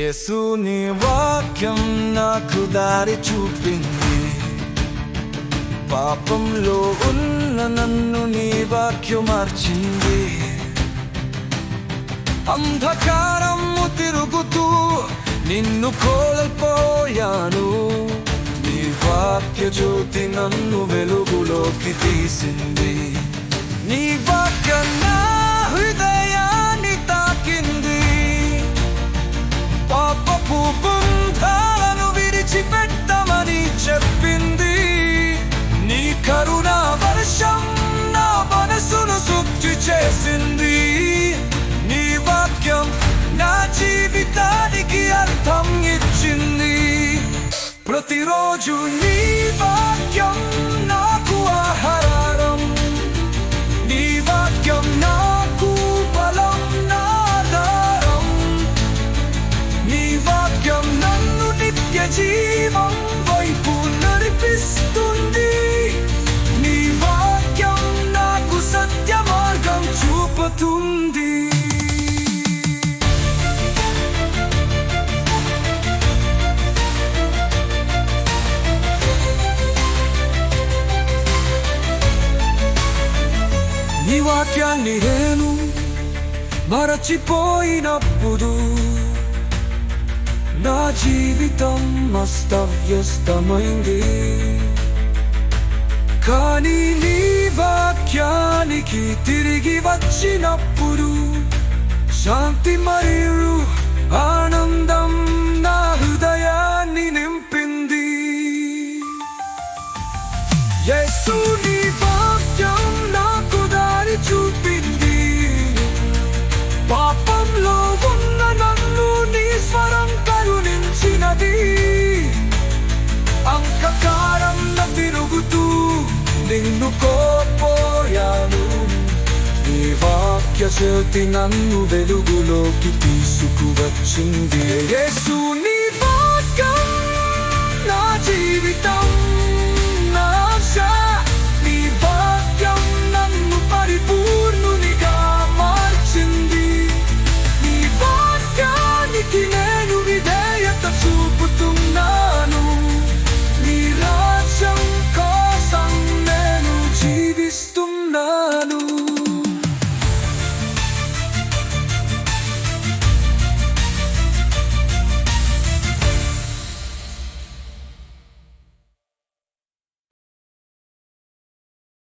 యేసుని వాక్యం నాకు దారి చూపింది. పాపంలో ఉన్న నన్ను నీ వాక్యం మార్చింది. అంధకారము తిరుగుతూ నిన్ను కోల్పోయాను. నీ వాక్య జ్యోతి నన్ను వెలుగులోకి తీసింది. నీ వాక్యం నా హృదయాన్ని తాకింది. పాపపు బంధాలను విడిచిపెట్టమని చెప్పింది. నీ కరుణా వర్షం నా మనసును శుద్ధి చేసింది. నీ వాక్యం నా జీవితానికి అర్థం ఇచ్చింది. ప్రతిరోజు నీ వాక్యం నాకు ఆహారం. నీ వాక్యం నాకు బలం, నా ఆధారం. నీ వాక్యం నన్ను నిత్య జీవం వైపు నడిపిస్తుంది. నీ వాక్యం నాకు సత్య మార్గం చూపుతుంది. నీ వాక్యాన్ని నేను మరచిపోయినప్పుడు నా జీవితం అస్తవ్యస్తమైంది. కానీ నీ వాక్యానికి తిరిగి వచ్చినప్పుడు శాంతి మరియు ఆనందం నా హృదయాన్ని నింపింది. యేసు నీ వాక్యం నాకు దారి చూపింది. పాపంలో ఉన్న నన్ను నీ స్వరం కరుణించినది. అంధకారంలో తిరుగుతూ నిన్ను కోల్పోయాను. నీ వాక్య జ్యోతి నన్ను వెలుగులోకి తీసుకువచ్చింది. యేసు నీ వాక్యం నా జీవితం